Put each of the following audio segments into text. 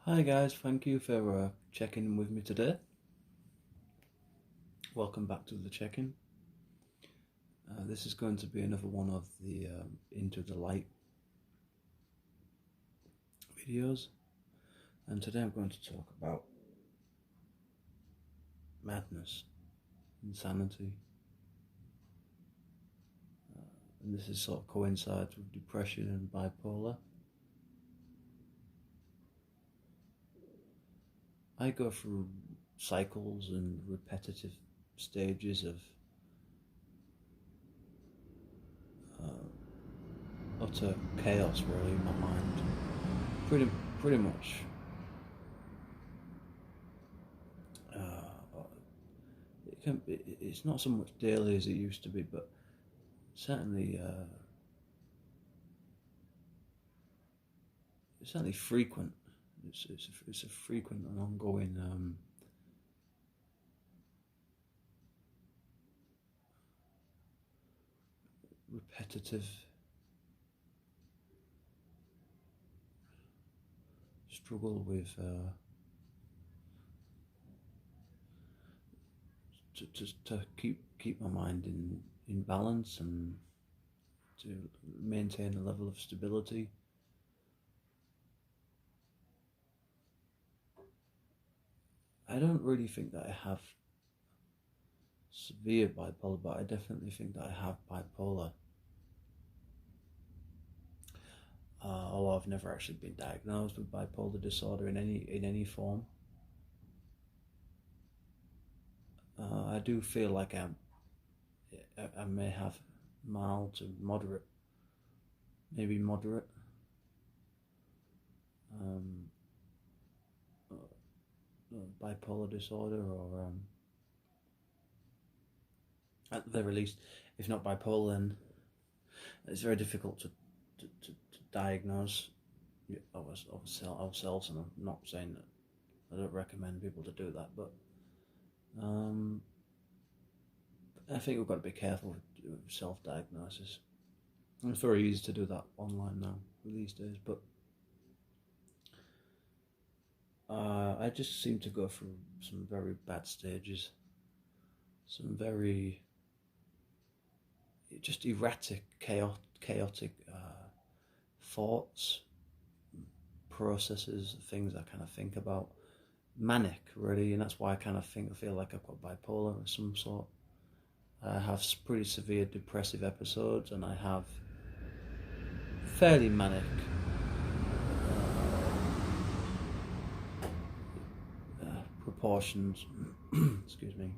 Hi guys, thank you for checking in with me today. Welcome back to the check-in. This is going to be another one of the Into the Light videos, and today I'm going to talk about madness, insanity, and this is sort of coincides with depression and bipolar. I go through cycles and repetitive stages of utter chaos, really, in my mind. Pretty much. It's not so much daily as it used to be, but certainly frequent. It's a frequent and ongoing repetitive struggle with to keep my mind in balance and to maintain a level of stability. I don't really think that I have severe bipolar, but I definitely think that I have bipolar. Although I've never actually been diagnosed with bipolar disorder in any form. I do feel like I may have mild to moderate, maybe moderate um, bipolar disorder, or at the very least, if not bipolar, then it's very difficult to diagnose ourselves, and I'm not saying that I don't recommend people to do that, but I think we've got to be careful with self-diagnosis. And it's very easy to do that online now these days, but I just seem to go through some very bad stages, some very just erratic, chaotic thoughts, processes, things I kind of think about, manic really, and that's why I feel like I've got bipolar of some sort. I have pretty severe depressive episodes, and I have fairly manic proportions, excuse me,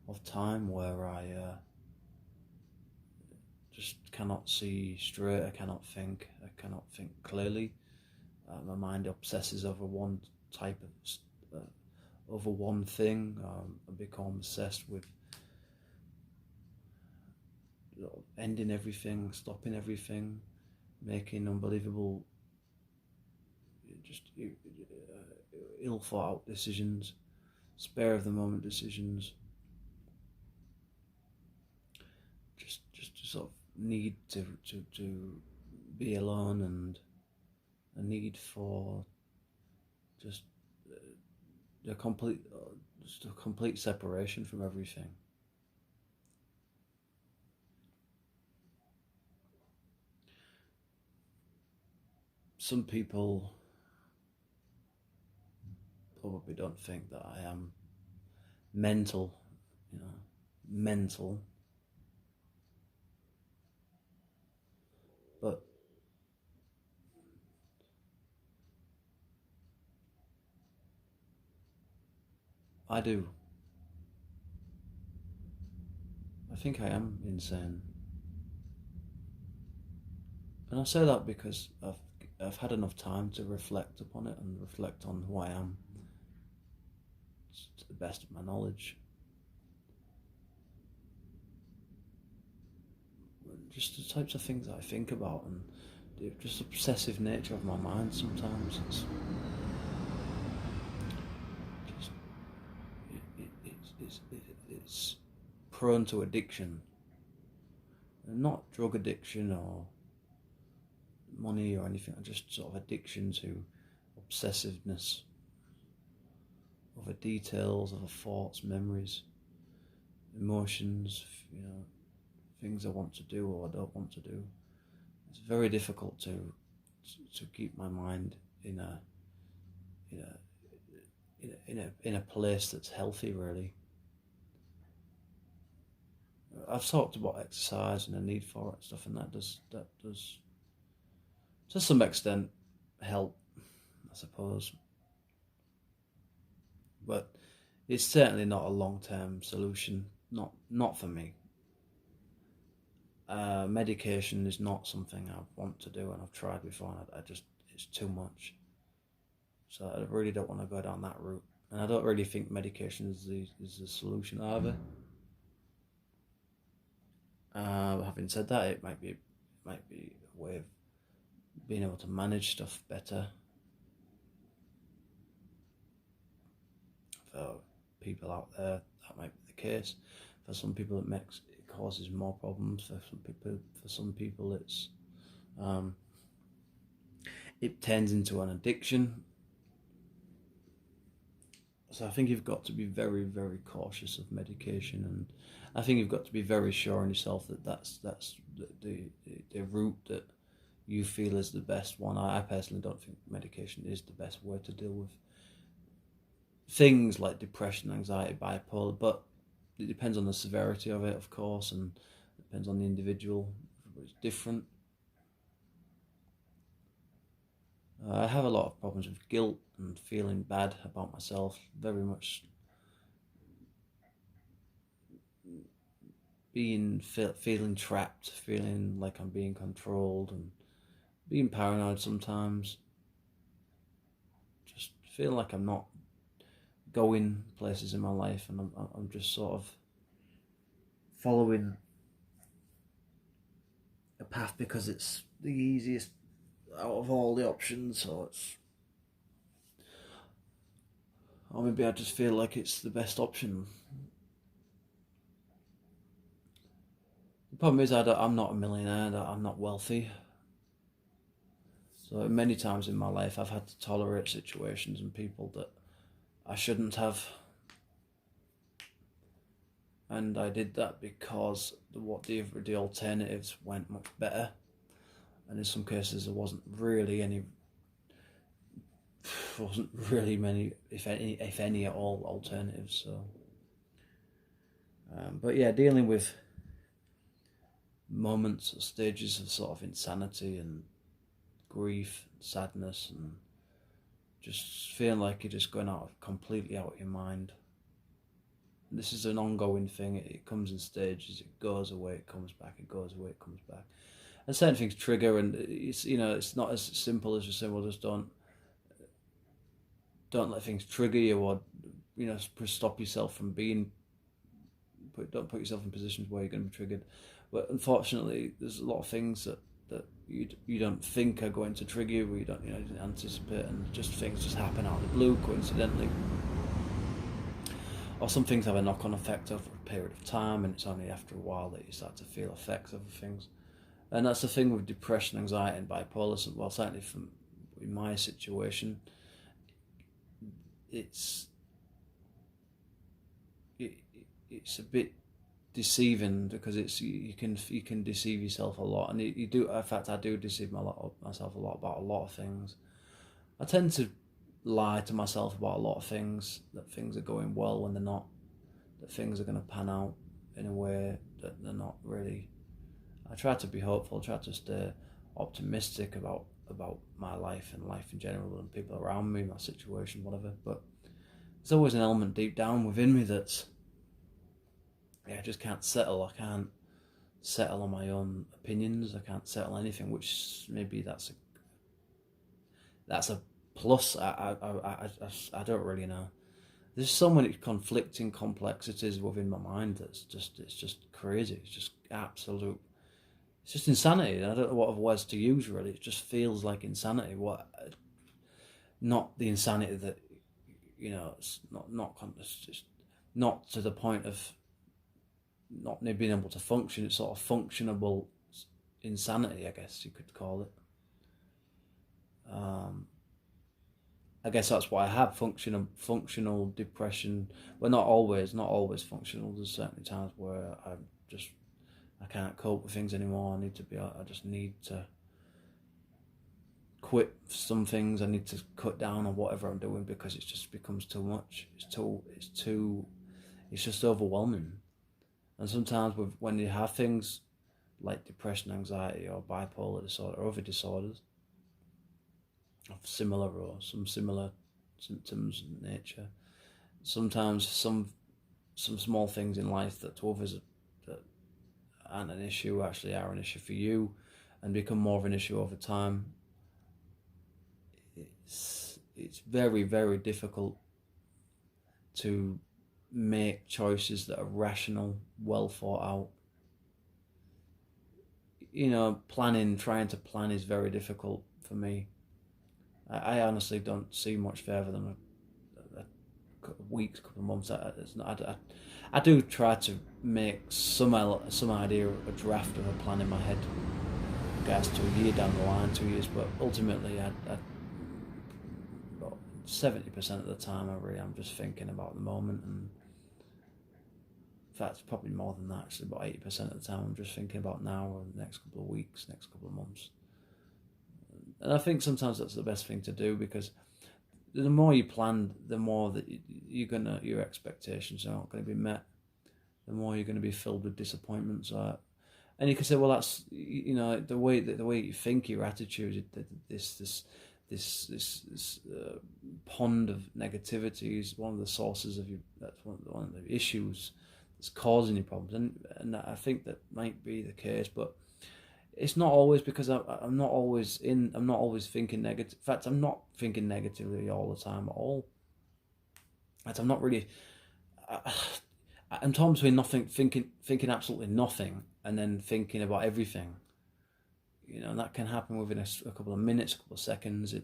of time where I just cannot see straight. I cannot think clearly. My mind obsesses over one type of over one thing. I become obsessed with ending everything, stopping everything, making unbelievable, just ill thought out decisions, spare of the moment decisions. Just sort of need to be alone, and a need for just a complete separation from everything. Some people probably don't think that I am mental, mental, but I do. I think I am insane. And I say that because I've had enough time to reflect upon it and reflect on who I am to the best of my knowledge. Just the types of things that I think about, and the just obsessive nature of my mind sometimes. It's prone to addiction, and not drug addiction or money or anything, just sort of addiction to obsessiveness over details, over thoughts, memories, emotions, things I want to do or I don't want to do. It's very difficult to keep my mind in a in a in a place that's healthy, really. I've talked about exercise and the need for it and stuff, and that does to some extent help, I suppose. But it's certainly not a long-term solution. Not for me. Medication is not something I want to do, and I've tried before, and I just it's too much. So I really don't want to go down that route, and I don't really think medication is the solution either. Having said that, it might be a way of being able to manage stuff better for people out there. That might be the case. For some people, it causes more problems. For some people, it turns into an addiction. So I think you've got to be very, very cautious of medication, and I think you've got to be very sure in yourself that that's the route that you feel is the best one. I personally don't think medication is the best way to deal with things like depression, anxiety, bipolar, but it depends on the severity of it, of course, and it depends on the individual. Everybody's different. I have a lot of problems with guilt and feeling bad about myself, very much feeling trapped, feeling like I'm being controlled, and being paranoid sometimes. Just feeling like I'm not going places in my life, and I'm just sort of following a path because it's the easiest out of all the options, or maybe I just feel like it's the best option. The problem is I'm not a millionaire, I'm not wealthy. So many times in my life I've had to tolerate situations and people that I shouldn't have. And I did that because the alternatives went much better. And in some cases there wasn't really many, if any at all, alternatives. So, but yeah, dealing with moments or stages of sort of insanity and grief, sadness, and just feeling like you're just going completely out of your mind. And this is an ongoing thing. It comes in stages. It goes away. It comes back. It goes away. It comes back. And certain things trigger, and it's not as simple as just saying, well, just don't let things trigger you, or stop yourself from don't put yourself in positions where you're going to be triggered. But unfortunately, there's a lot of things that you don't think are going to trigger you, or you didn't anticipate, and just things just happen out of the blue coincidentally. Or some things have a knock-on effect over a period of time, and it's only after a while that you start to feel effects of things. And that's the thing with depression, anxiety, and bipolar. Well, certainly in my situation, it's a bit deceiving, because you can deceive yourself a lot, and you do. In fact, I do deceive myself a lot about a lot of things. I tend to lie to myself about a lot of things, that things are going well when they're not, that things are going to pan out in a way that they're not really. I try to be hopeful, try to stay optimistic about my life and life in general, and people around me, my situation, whatever. But there's always an element deep down within me that's, I just can't settle. I can't settle on my own opinions. I can't settle anything, which maybe that's a plus. I don't really know. There's so many conflicting complexities within my mind it's just crazy. It's just absolute. It's just insanity. I don't know what other words to use, really. It just feels like insanity. Not the insanity that, it's it's just not to the point of not being able to function. It's sort of functionable insanity, I guess you could call it. Um, I guess that's why I have functional depression. Well, not always functional. There's certainly times where I can't cope with things anymore. I just need to quit some things. I need to cut down on whatever I'm doing because it just becomes too much. It's just overwhelming. And sometimes when you have things like depression, anxiety, or bipolar disorder, or other disorders of similar or some similar symptoms in nature, sometimes some small things in life that to others that aren't an issue actually are an issue for you, and become more of an issue over time. It's very, very difficult to make choices that are rational, well thought out. Trying to plan is very difficult for me. I honestly don't see much further than a couple of weeks, couple of months. I do try to make some idea, a draft of a plan in my head, regards to a year down the line, 2 years, but ultimately, about 70% of the time, I'm just thinking about the moment, and in fact, probably more than that. Actually, about 80% of the time, I'm just thinking about now or the next couple of weeks, next couple of months. And I think sometimes that's the best thing to do, because the more you plan, the more that your expectations are not going to be met. The more you're going to be filled with disappointments. And you can say, well, that's the way you think, your attitude, this pond of negativity is one of the sources of you. That's one of the issues that's causing you problems, and I think that might be the case, but it's not always, because I'm not always thinking negative. In fact, I'm not thinking negatively all the time at all. In fact, I'm not really. I'm torn between thinking absolutely nothing, and then thinking about everything. And that can happen within a couple of minutes, a couple of seconds.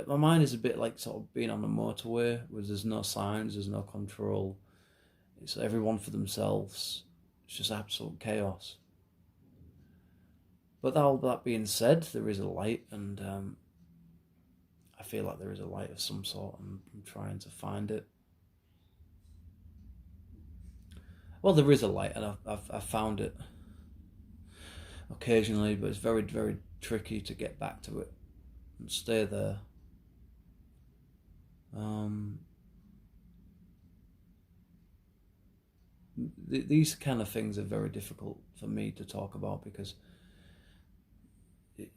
My mind is a bit like sort of being on the motorway where there's no signs, there's no control. It's everyone for themselves. It's just absolute chaos. But all that being said, there is a light, and I feel like there is a light of some sort, and I'm trying to find it. Well, there is a light, and I've found it occasionally, but it's very, very tricky to get back to it and stay there. These kind of things are very difficult for me to talk about, because there's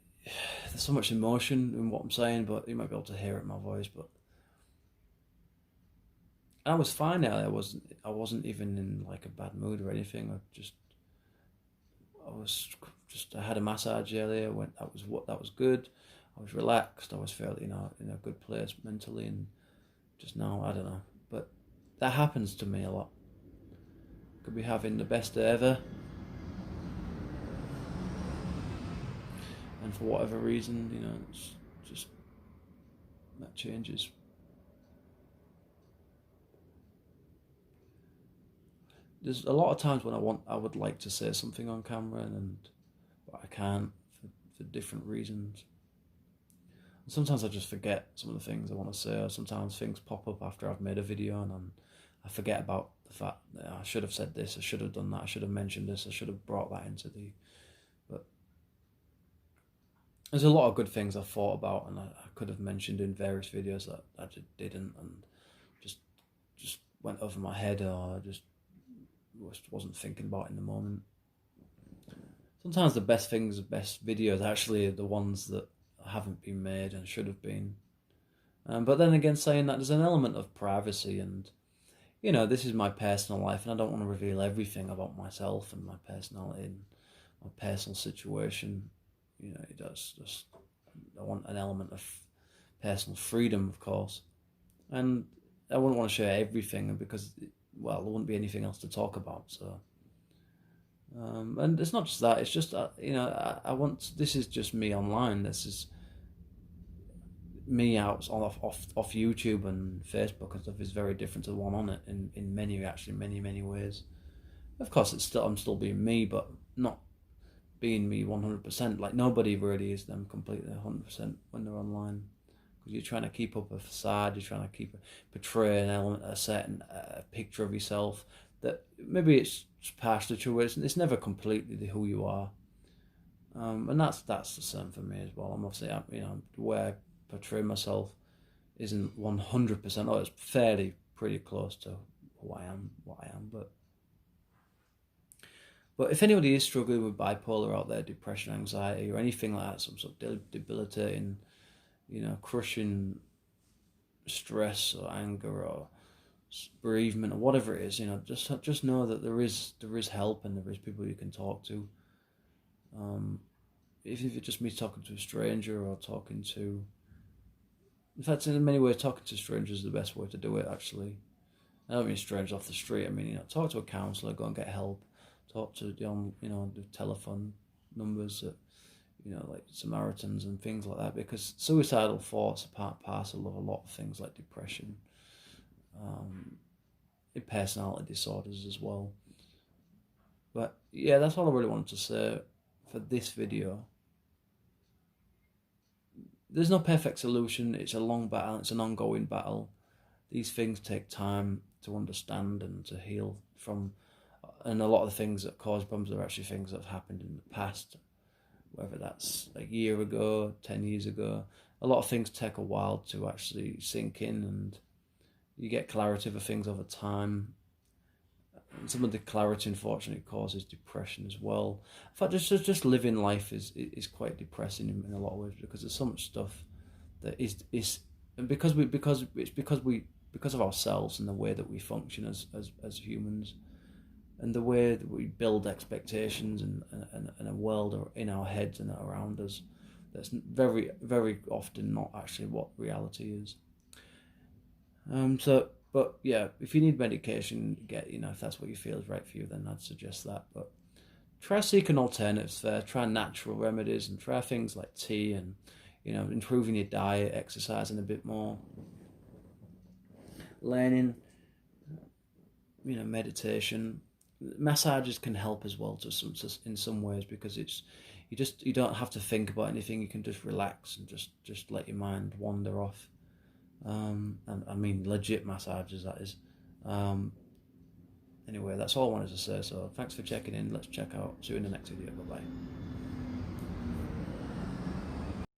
so much emotion in what I'm saying, but you might be able to hear it in my voice. But I was fine earlier. I wasn't even in like a bad mood or anything. I had a massage earlier. That was good. I was relaxed. I was fairly in a good place mentally, and just now I don't know. But that happens to me a lot. Could be having the best day ever, and for whatever reason, it's just that changes. There's a lot of times when I would like to say something on camera, but I can't for different reasons. And sometimes I just forget some of the things I want to say, or sometimes things pop up after I've made a video, and I forget about the fact that I should have said this, I should have done that, I should have mentioned this, I should have brought that into but there's a lot of good things I've thought about, and I could have mentioned in various videos that I just didn't, and just went over my head, or I just wasn't thinking about it in the moment. Sometimes the best videos actually are the ones that haven't been made and should have been. But then again, saying that, there's an element of privacy, and this is my personal life, and I don't want to reveal everything about myself and my personality and my personal situation. It does just, I want an element of personal freedom, of course, and I wouldn't want to share everything, because there wouldn't be anything else to talk about. So, and it's not just that; it's just I want. This is just me online. This is me out off YouTube and Facebook and stuff is very different to the one on it in many ways. Of course, I'm still being me, but not being me 100%. Like nobody really is them completely 100% when they're online, because you're trying to keep up a facade, you're trying to portray an element, a certain picture of yourself that maybe it's partially true. It's never completely who you are, and that's the same for me as well. I'm obviously, the way I portray myself isn't 100%. Oh, it's fairly pretty close to who I am, what I am, But if anybody is struggling with bipolar out there, depression, anxiety, or anything like that, some sort of debilitating, crushing stress or anger or bereavement or whatever it is, just know that there is help, and there is people you can talk to. If it just means talking to a stranger or talking to, in fact, in many ways, talking to strangers is the best way to do it. Actually, I don't mean strangers off the street. I mean, talk to a counsellor, go and get help. Talk to the telephone numbers that, like Samaritans and things like that, because suicidal thoughts are part and parcel of a lot of things like depression, personality disorders as well. But yeah, that's all I really wanted to say for this video. There's no perfect solution. It's a long battle. It's an ongoing battle. These things take time to understand and to heal from. And a lot of the things that cause problems are actually things that have happened in the past, whether that's a year ago, 10 years ago. A lot of things take a while to actually sink in, and you get clarity for things over time. And some of the clarity, unfortunately, causes depression as well. In fact, just living life is quite depressing in a lot of ways, because there's so much stuff that is and because of ourselves and the way that we function as humans, and the way that we build expectations and a world in our heads and around us that's very, very often not actually what reality is. But yeah, if you need medication, if that's what you feel is right for you, then I'd suggest that. But try seeking alternatives there. Try natural remedies, and try things like tea, and improving your diet, exercising a bit more, learning, meditation. Massages can help as well in some ways, because you don't have to think about anything. You can just relax and just let your mind wander off. And I mean legit massages, that is. Anyway, that's all I wanted to say. So thanks for checking in. Let's check out. See you in the next video. Bye bye.